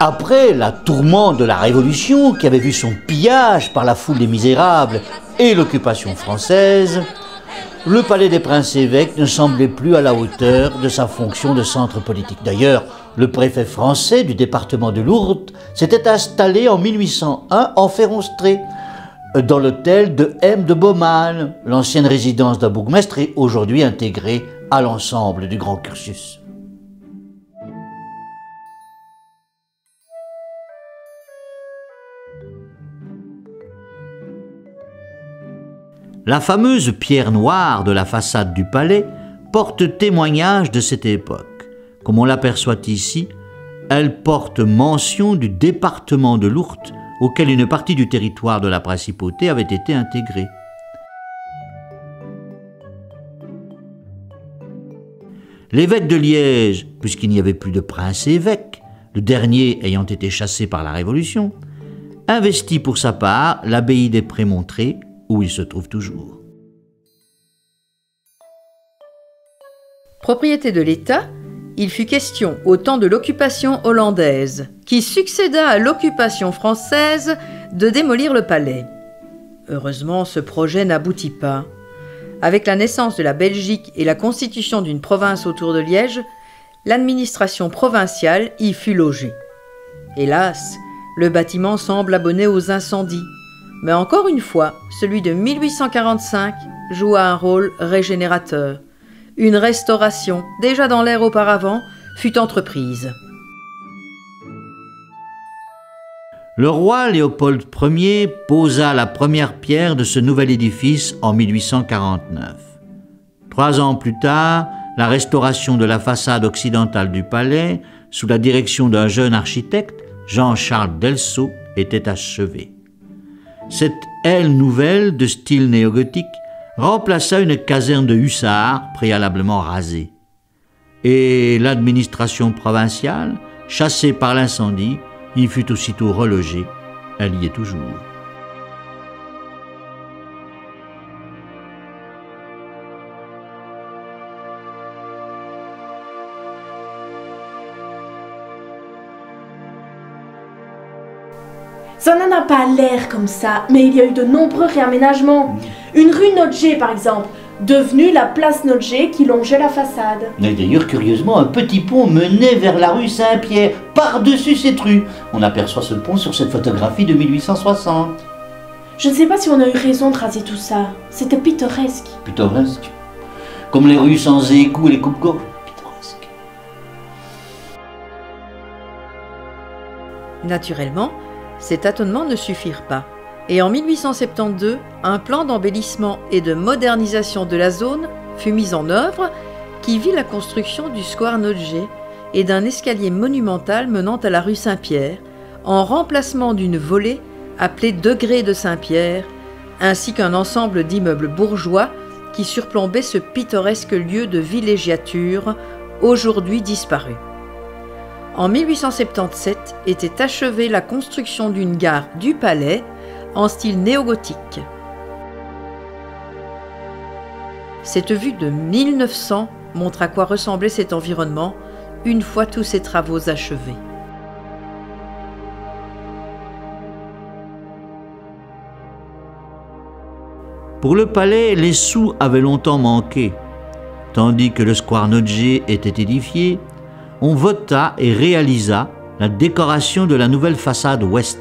Après la tourmente de la Révolution, qui avait vu son pillage par la foule des misérables et l'occupation française, le palais des princes-évêques ne semblait plus à la hauteur de sa fonction de centre politique. D'ailleurs, le préfet français du département de Lourdes s'était installé en 1801 en Ferronstrée, dans l'hôtel de M de Baumann, l'ancienne résidence d'un bourgmestre et aujourd'hui intégrée à l'ensemble du grand cursus. La fameuse pierre noire de la façade du palais porte témoignage de cette époque. Comme on l'aperçoit ici, elle porte mention du département de Lourdes auquel une partie du territoire de la principauté avait été intégrée. L'évêque de Liège, puisqu'il n'y avait plus de prince-évêque, le dernier ayant été chassé par la Révolution, investit pour sa part l'abbaye des Prémontrés, où il se trouve toujours. Propriété de l'État, il fut question au temps de l'occupation hollandaise, qui succéda à l'occupation française, de démolir le palais. Heureusement, ce projet n'aboutit pas. Avec la naissance de la Belgique et la constitution d'une province autour de Liège, l'administration provinciale y fut logée. Hélas, le bâtiment semble abonné aux incendies. Mais encore une fois, celui de 1845 joua un rôle régénérateur. Une restauration, déjà dans l'air auparavant, fut entreprise. Le roi Léopold Ier posa la première pierre de ce nouvel édifice en 1849. 3 ans plus tard, la restauration de la façade occidentale du palais, sous la direction d'un jeune architecte, Jean-Charles Delceau, était achevée. Cette aile nouvelle de style néogothique remplaça une caserne de hussards préalablement rasée. Et l'administration provinciale, chassée par l'incendie, y fut aussitôt relogée. Elle y est toujours. Ça n'en a pas l'air comme ça, mais il y a eu de nombreux réaménagements. Une rue Notger, par exemple, devenue la place Notger qui longeait la façade. Et d'ailleurs, curieusement, un petit pont menait vers la rue Saint-Pierre, par-dessus cette rue. On aperçoit ce pont sur cette photographie de 1860. Je ne sais pas si on a eu raison de raser tout ça. C'était pittoresque. Pittoresque. Comme les rues sans égout et les coupes-gorges. Pittoresque. Naturellement, ces tâtonnements ne suffirent pas. Et en 1872, un plan d'embellissement et de modernisation de la zone fut mis en œuvre qui vit la construction du square Notger et d'un escalier monumental menant à la rue Saint-Pierre, en remplacement d'une volée appelée Degré de Saint-Pierre, ainsi qu'un ensemble d'immeubles bourgeois qui surplombaient ce pittoresque lieu de villégiature, aujourd'hui disparu. En 1877 était achevée la construction d'une gare du Palais en style néogothique. Cette vue de 1900 montre à quoi ressemblait cet environnement une fois tous ces travaux achevés. Pour le palais, les sous avaient longtemps manqué. Tandis que le square Notger était édifié, on vota et réalisa la décoration de la nouvelle façade ouest.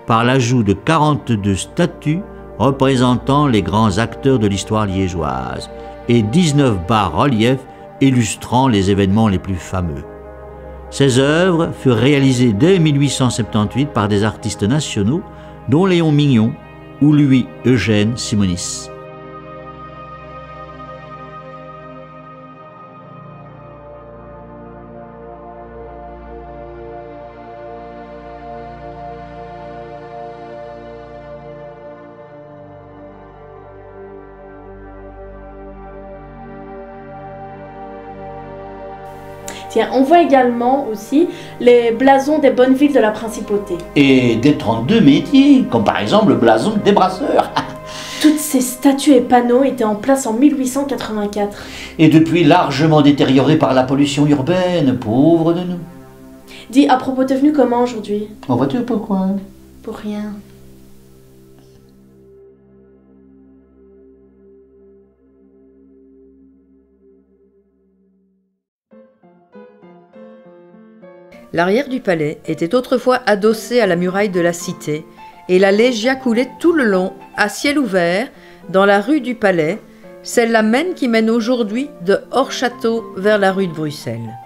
Par l'ajout de 42 statues représentant les grands acteurs de l'histoire liégeoise et 19 bas-reliefs illustrant les événements les plus fameux. Ces œuvres furent réalisées dès 1878 par des artistes nationaux, dont Léon Mignon ou Louis-Eugène Simonis. Tiens, on voit également aussi les blasons des bonnes villes de la principauté. Et des 32 métiers, comme par exemple le blason des brasseurs. Toutes ces statues et panneaux étaient en place en 1884. Et depuis largement détériorés par la pollution urbaine, pauvre de nous. Dis, à propos, t'es venu comment aujourd'hui? En voiture, pourquoi? Pour rien. L'arrière du palais était autrefois adossé à la muraille de la cité, et la Legia coulait tout le long, à ciel ouvert, dans la rue du Palais, celle-là même qui mène aujourd'hui de hors-château vers la rue de Bruxelles.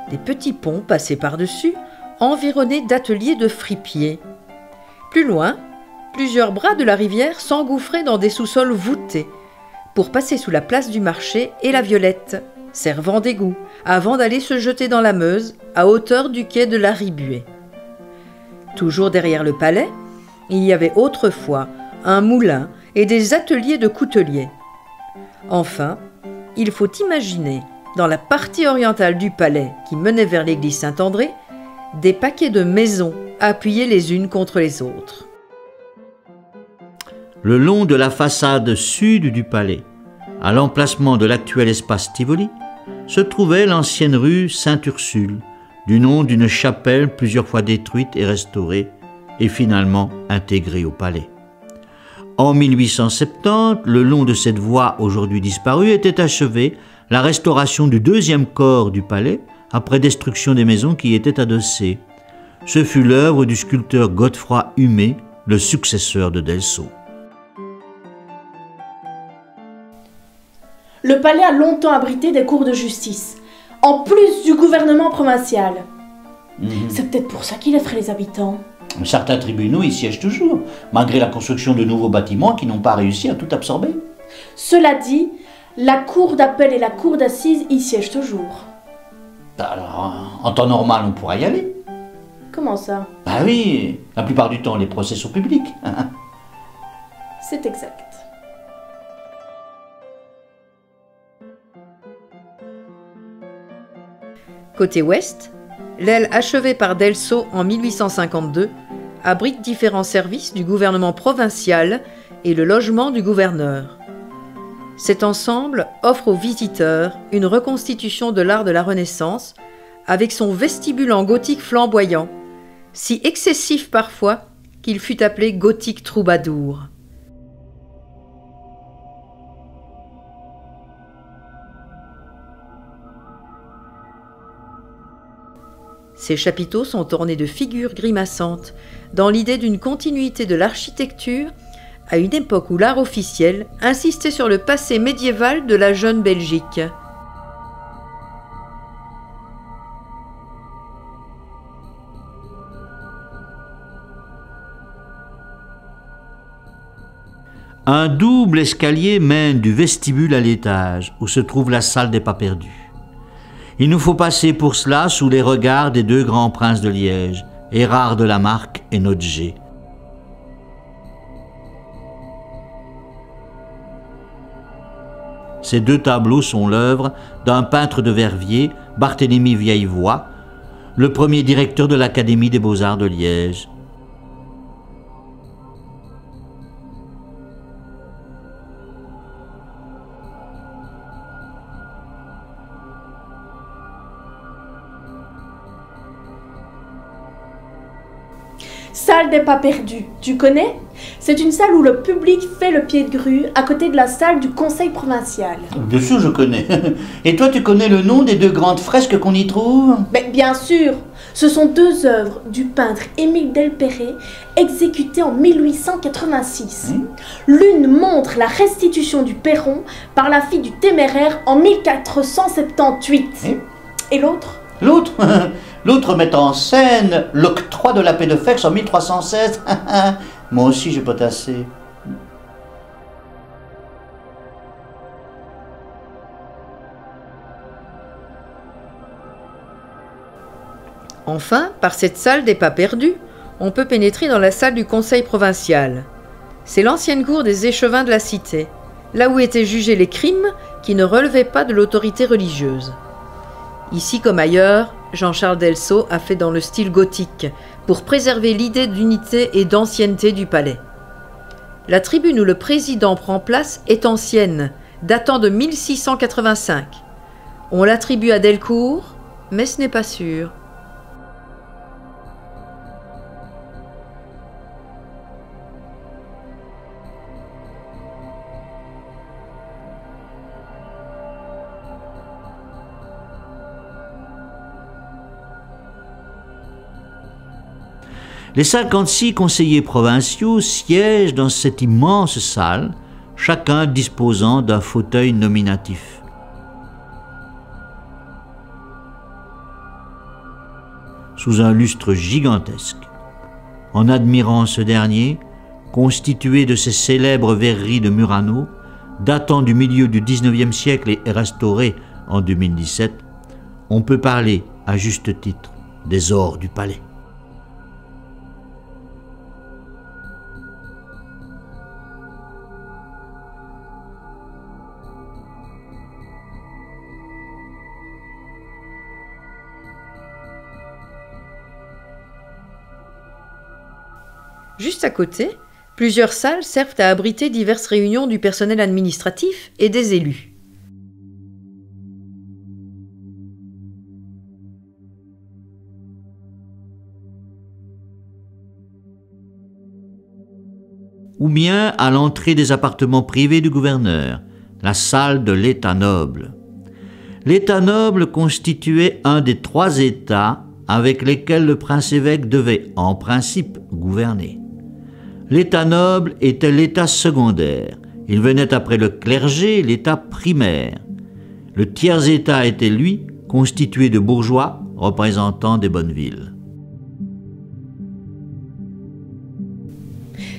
Des petits ponts passaient par-dessus, environnés d'ateliers de fripiers. Plus loin, plusieurs bras de la rivière s'engouffraient dans des sous-sols voûtés, pour passer sous la place du marché et la Violette, servant d'égout, avant d'aller se jeter dans la Meuse, à hauteur du quai de la Ribuée. Toujours derrière le palais, il y avait autrefois un moulin et des ateliers de couteliers. Enfin, il faut imaginer, dans la partie orientale du palais qui menait vers l'église Saint-André, des paquets de maisons appuyées les unes contre les autres. Le long de la façade sud du palais, à l'emplacement de l'actuel espace Tivoli, se trouvait l'ancienne rue Sainte-Ursule, du nom d'une chapelle plusieurs fois détruite et restaurée, et finalement intégrée au palais. En 1870, le long de cette voie aujourd'hui disparue était achevée la restauration du deuxième corps du palais, après destruction des maisons qui y étaient adossées. Ce fut l'œuvre du sculpteur Godefroy Humet, le successeur de Delso. Le palais a longtemps abrité des cours de justice, en plus du gouvernement provincial. C'est peut-être pour ça qu'il effraie les habitants. Certains tribunaux y siègent toujours, malgré la construction de nouveaux bâtiments qui n'ont pas réussi à tout absorber. Cela dit, la cour d'appel et la cour d'assises y siègent toujours. Alors, en temps normal, on pourra y aller. Comment ça? Bah oui, la plupart du temps, les procès sont publics. C'est exact. Côté ouest, l'aile achevée par Delso en 1852 abrite différents services du gouvernement provincial et le logement du gouverneur. Cet ensemble offre aux visiteurs une reconstitution de l'art de la Renaissance avec son vestibule en gothique flamboyant, si excessif parfois qu'il fut appelé gothique troubadour. Ces chapiteaux sont ornés de figures grimaçantes, dans l'idée d'une continuité de l'architecture à une époque où l'art officiel insistait sur le passé médiéval de la jeune Belgique. Un double escalier mène du vestibule à l'étage, où se trouve la salle des pas perdus. Il nous faut passer pour cela sous les regards des deux grands princes de Liège, Érard de Lamarck et Notger. Ces deux tableaux sont l'œuvre d'un peintre de Verviers, Barthélemy Vieillevoix, le premier directeur de l'Académie des Beaux-Arts de Liège. Salle des pas perdus, tu connais? C'est une salle où le public fait le pied de grue à côté de la salle du conseil provincial. Bien sûr, je connais. Et toi, tu connais le nom des deux grandes fresques qu'on y trouve? Mais bien sûr, ce sont deux œuvres du peintre Émile Delperret exécutées en 1886. L'une montre la restitution du perron par la fille du téméraire en 1478. Et l'autre? L'autre met en scène l'octroi de la paix de Fex en 1316. Moi aussi, j'ai potassé. Enfin, par cette salle des pas perdus, on peut pénétrer dans la salle du conseil provincial. C'est l'ancienne cour des échevins de la cité, là où étaient jugés les crimes qui ne relevaient pas de l'autorité religieuse. Ici comme ailleurs, Jean-Charles Delso a fait dans le style gothique, pour préserver l'idée d'unité et d'ancienneté du palais. La tribune où le président prend place est ancienne, datant de 1685. On l'attribue à Delcourt, mais ce n'est pas sûr. Les 56 conseillers provinciaux siègent dans cette immense salle, chacun disposant d'un fauteuil nominatif. Sous un lustre gigantesque. En admirant ce dernier, constitué de ces célèbres verreries de Murano, datant du milieu du XIXe siècle et restauré en 2017, on peut parler, à juste titre, des ors du palais. Juste à côté, plusieurs salles servent à abriter diverses réunions du personnel administratif et des élus. Ou bien à l'entrée des appartements privés du gouverneur, la salle de l'État noble. L'État noble constituait un des 3 États avec lesquels le prince-évêque devait, en principe, gouverner. L'État noble était l'État secondaire. Il venait après le clergé, l'État primaire. Le tiers-État était, lui, constitué de bourgeois représentant des bonnes villes.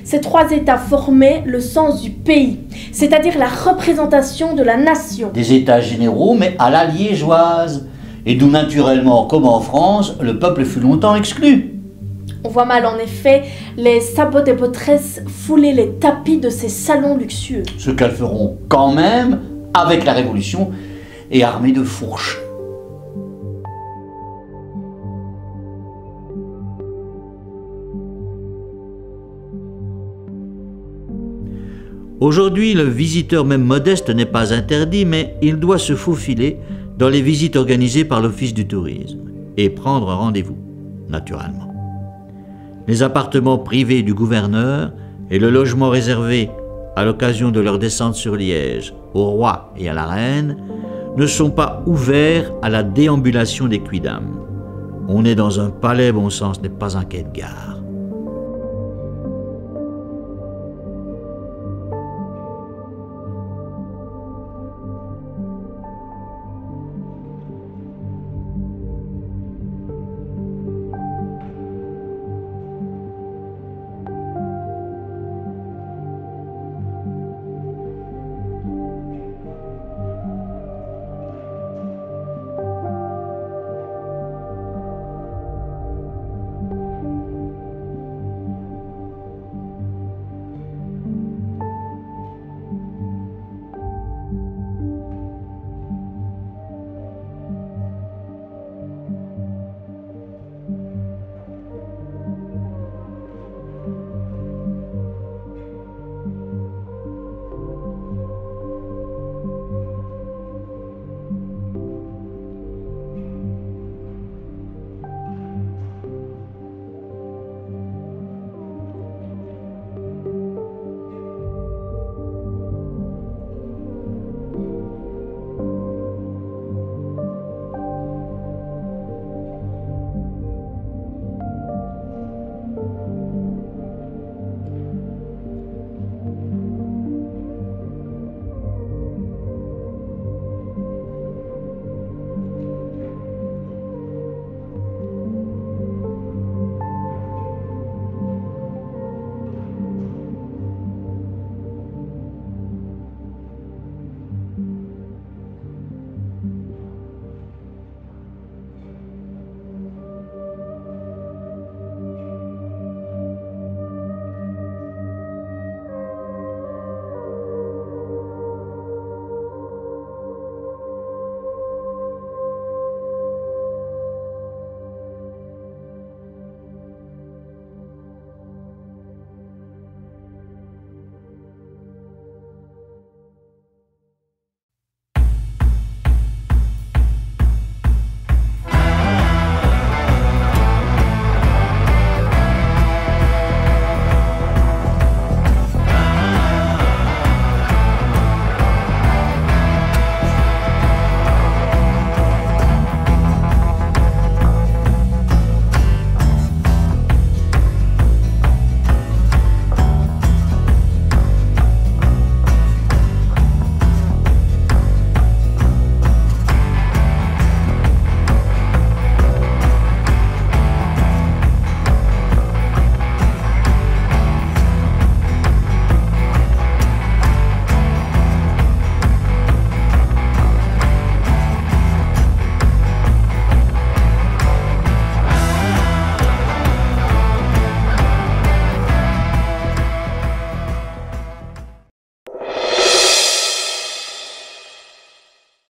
Ces 3 États formaient le sens du pays, c'est-à-dire la représentation de la nation. Des États généraux, mais à la liégeoise, et d'où naturellement, comme en France, le peuple fut longtemps exclu. On voit mal en effet les sabots des potresses fouler les tapis de ces salons luxueux. Ce qu'elles feront quand même avec la Révolution et armées de fourches. Aujourd'hui, le visiteur même modeste n'est pas interdit, mais il doit se faufiler dans les visites organisées par l'Office du tourisme et prendre rendez-vous, naturellement. Les appartements privés du gouverneur et le logement réservé à l'occasion de leur descente sur Liège, au roi et à la reine, ne sont pas ouverts à la déambulation des quidams. On est dans un palais, bon sang, ce n'est pas un quai de gare.